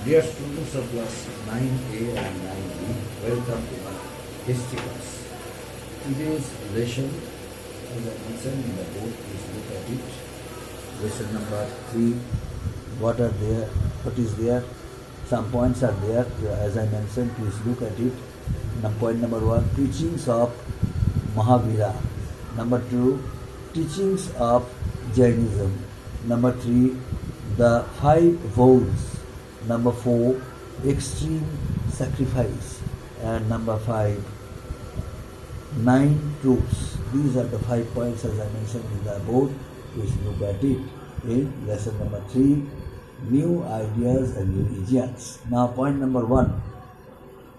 Dear students of class 9A and 9B, welcome to our history class. Today's lesson, as I mentioned in the board, please look at it. Lesson number 3. What is there? Some points are there. As I mentioned, please look at it. Point number 1, teachings of Mahavira. Number 2, teachings of Jainism. Number 3, the 5 vows. Number 4, extreme sacrifice. And number 5, 9 truths. These are the 5 points as I mentioned in the board. Please look at it in lesson number 3, new ideas and religions. Now point number 1,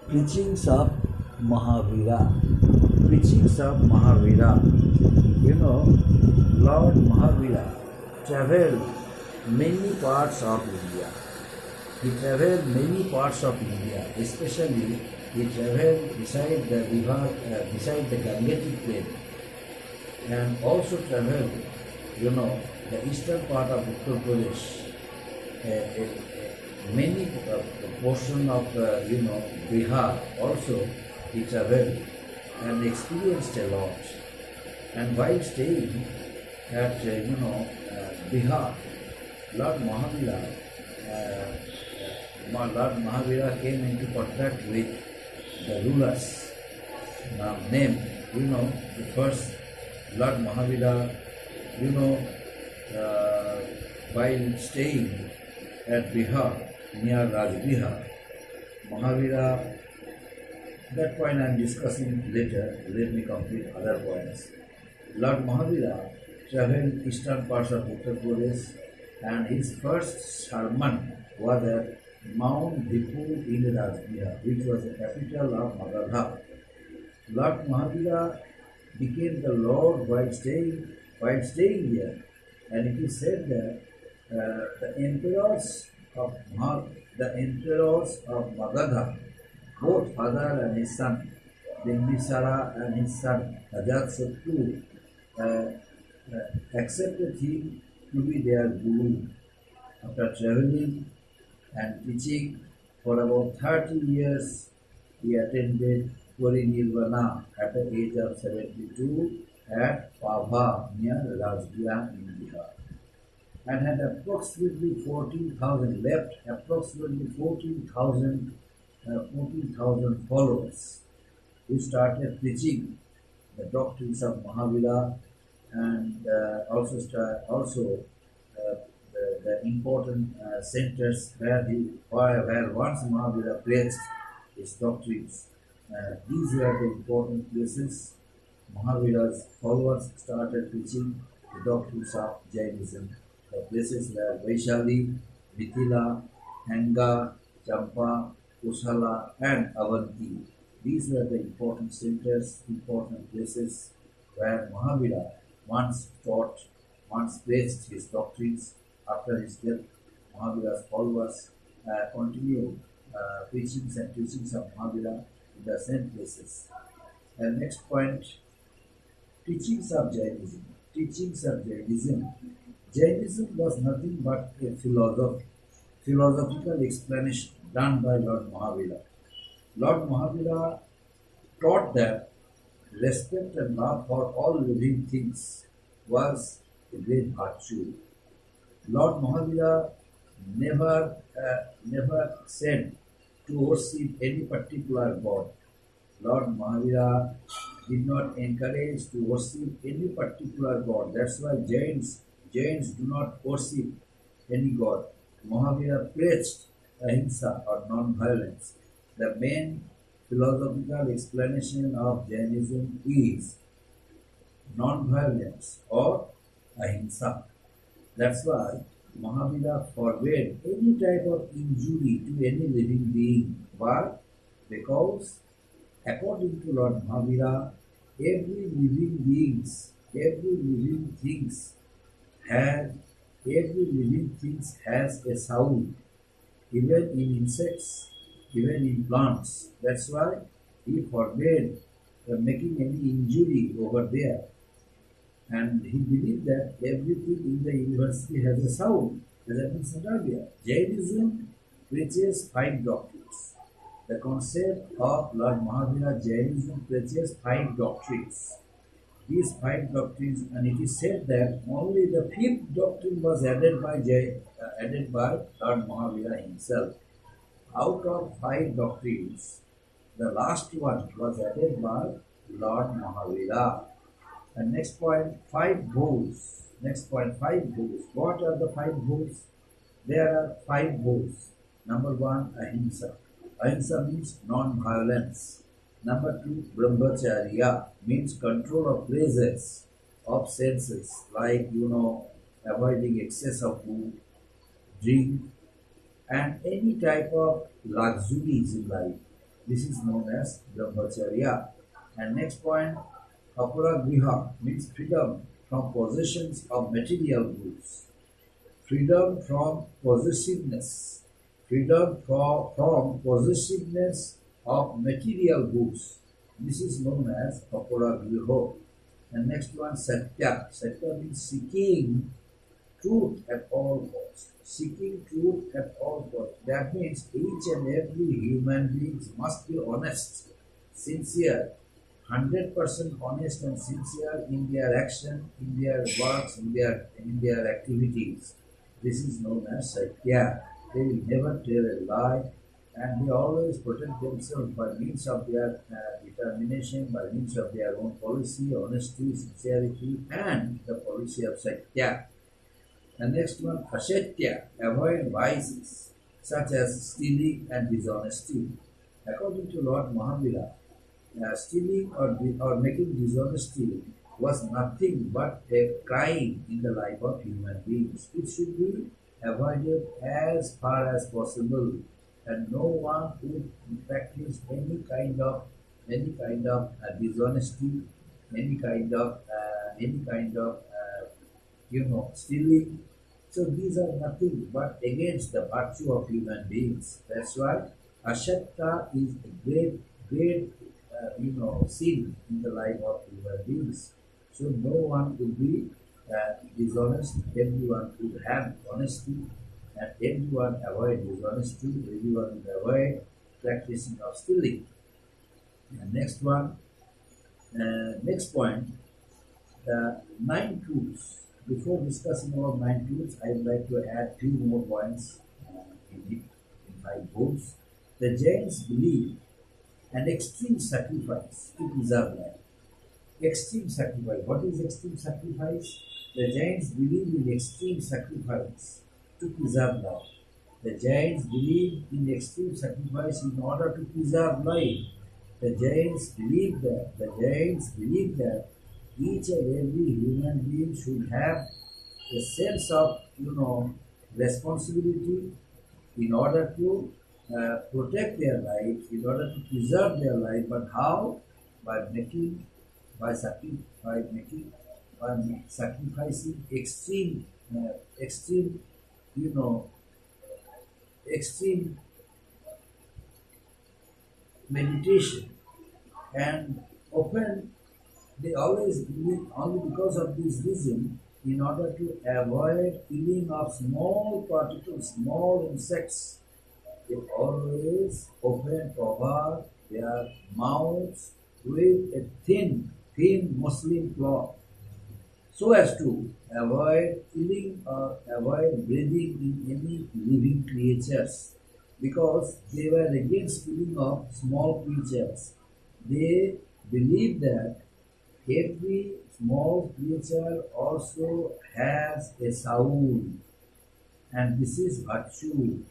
preachings of Mahavira. Preachings of Mahavira. You know, Lord Mahavira traveled many parts of India. He traveled many parts of India, especially he traveled beside the river, beside the Gangetic plain, and also traveled, the eastern part of Uttar Pradesh, many portion of, Bihar also he traveled and experienced a lot. And while staying at, Bihar, Lord Mahavira came into contact with the rulers. Now, name, the first Lord Mahavira, while staying at Bihar, near Rajbihar, Mahavira, that point I am discussing later, let me complete other points. Lord Mahavira traveled eastern parts of Uttar Pradesh, and his first sermon was at Mount Dipu in Rajbihar, which was the capital of Magadha. Lord Mahavira became the Lord while staying here, and it is said that the emperors of Magadha, both father and his son, Bimbisara and his son Ajatasattu, accepted him to be their guru. After traveling and teaching for about 30 years, he attended Parinirvana at the age of 72 at Pabha near Rajgir in Bihar, and had approximately 14,000 followers who started preaching the doctrines of Mahavira, and the important centers where once Mahavira preached his doctrines. These were the important places Mahavira's followers started preaching the doctrines of Jainism. The places were Vaishali, Mithila, Hanga, Champa, Kushala, and Avanti. These were the important centers, important places where Mahavira once preached his doctrines. After his death, Mahavira's followers continued preachings and teachings of Mahavira in the same places. And next point, teachings of Jainism. Teachings of Jainism. Jainism was nothing but a philosophical explanation done by Lord Mahavira. Lord Mahavira taught that respect and love for all living things was a great virtue. Lord Mahavira never said to worship any particular god. Lord Mahavira did not encourage to worship any particular god. That's why Jains do not worship any god. Mahavira preached ahimsa or non-violence. The main philosophical explanation of Jainism is non-violence or ahimsa. That's why Mahavira forbade any type of injury to any living being. Why? Because according to Lord Mahavira, every living thing has a soul, even in insects, even in plants. That's why he forbade making any injury over there. And he believed that everything in the university has a soul, as I mentioned earlier. Jainism preaches five doctrines. The concept of Lord Mahavira Jainism preaches five doctrines. These five doctrines, and it is said that only the fifth doctrine was added by Lord Mahavira himself. Out of five doctrines, the last one was added by Lord Mahavira. And next point, five vows. Next point, five vows. What are the five vows? There are five vows. Number one, ahimsa. Ahimsa means non-violence. Number two, brahmacharya means control of pleasures, of senses, like avoiding excess of food, drink, and any type of luxuries in life. This is known as brahmacharya. And next point, apuragriha means freedom from possessions of material goods, freedom from possessiveness, freedom from possessiveness of material goods. This is known as apuragriha. And next one, satya. Satya means seeking truth at all costs. Seeking truth at all costs. That means each and every human being must be honest, sincere, 100% honest and sincere in their action, in their works, in their activities. This is known as Satya. They will never tell a lie, and they always protect themselves by means of their determination, by means of their own policy, honesty, sincerity, and the policy of Satya. The next one, Asatya, avoid vices such as stealing and dishonesty. According to Lord Mahavira, stealing or making dishonesty was nothing but a crime in the life of human beings. It should be avoided as far as possible, and no one would practice any kind of dishonesty, any kind of stealing. So these are nothing but against the virtue of human beings. That's why Asatya is a great sin in the life of human beings. So no one would be dishonest. Everyone would have honesty, and everyone avoid dishonesty. Everyone would avoid practicing of stealing. And next one, next point, the nine truths. Before discussing about nine truths, I would like to add few more points in five books. The Jains believe an extreme sacrifice to preserve life. Extreme sacrifice. What is extreme sacrifice? The Jains believe in extreme sacrifice to preserve life. The Jains believe in extreme sacrifice in order to preserve life. The Jains believe that each and every human being should have a sense of responsibility in order to protect their lives, in order to preserve their life. But how? By sacrificing extreme meditation, and often they always believe only because of this reason, in order to avoid killing of small particles, small insects, they always cover their mouths with a thin muslin cloth, so as to avoid killing or avoid breathing in any living creatures, because they were against killing of small creatures. They believe that every small creature also has a soul, and this is virtue.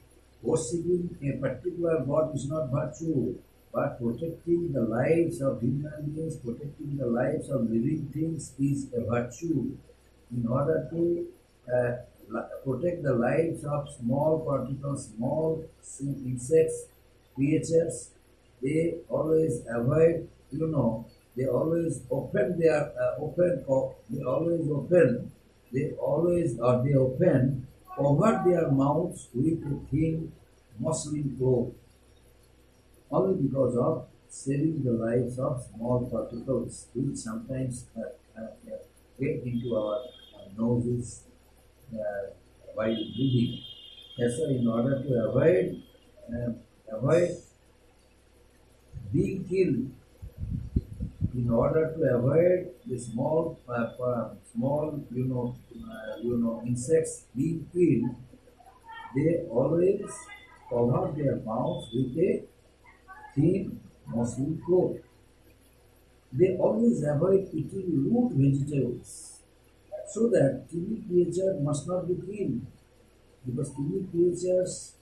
Worshipping a particular god is not virtue, but protecting the lives of human beings, protecting the lives of living things is a virtue. In order to protect the lives of small particles, small insects, creatures, they always avoid, they always open their cover their mouths with a thin muslin cloth, only because of saving the lives of small particles which sometimes get into our noses while breathing. That's why, in order to avoid avoid being killed. In order to avoid the small, insects being killed, they always cover their mouths with a thin muslin cloth. They always avoid eating root vegetables so that tiny creature must not be killed, because tiny creatures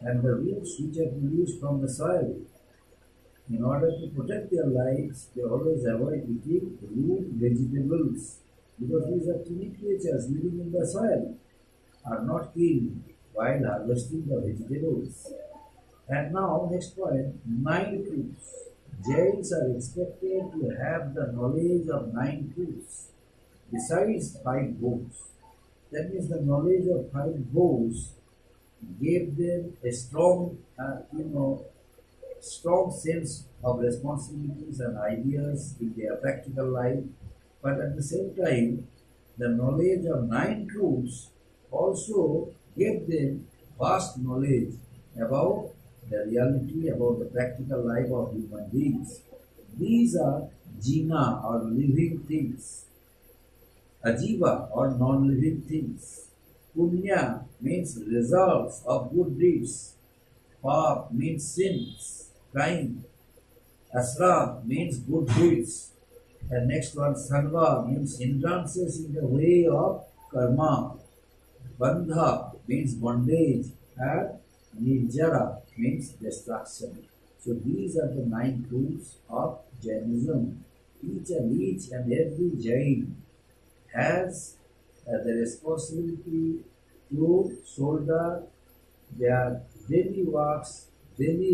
and the roots which are produced from the soil, in order to protect their lives, they always avoid eating root vegetables, because these are tiny creatures living in the soil, are not killed while harvesting the vegetables. And now, next point, nine truths. Jains are expected to have the knowledge of nine truths besides five vows. That means the knowledge of five vows gave them a strong sense of responsibilities and ideas in their practical life. But at the same time, the knowledge of nine truths also gave them vast knowledge about the reality, about the practical life of human beings. These are jina or living things, ajiva or non-living things. Punya means results of good deeds. Pap means sins, crime. Asra means good deeds. And next one, Sarva means hindrances in the way of karma. Bandha means bondage. And Nirjara means destruction. So these are the nine truths of Jainism. Each and every Jain has the responsibility to shoulder their daily works, daily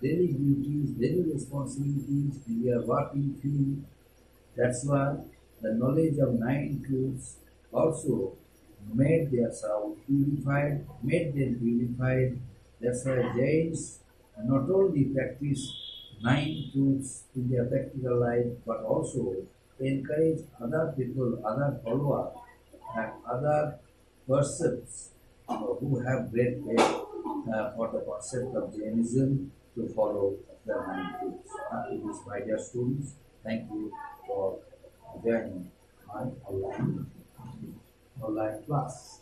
duties, daily responsibilities in their working field. That's why the knowledge of nine truths also made their soul purified, made them purified. That's why Jains not only practice nine truths in their practical life, but also encourage other people, other followers, and other persons who have great faith for the concept of Jainism to follow the nine truths. It is my dear students. Thank you for joining my online class.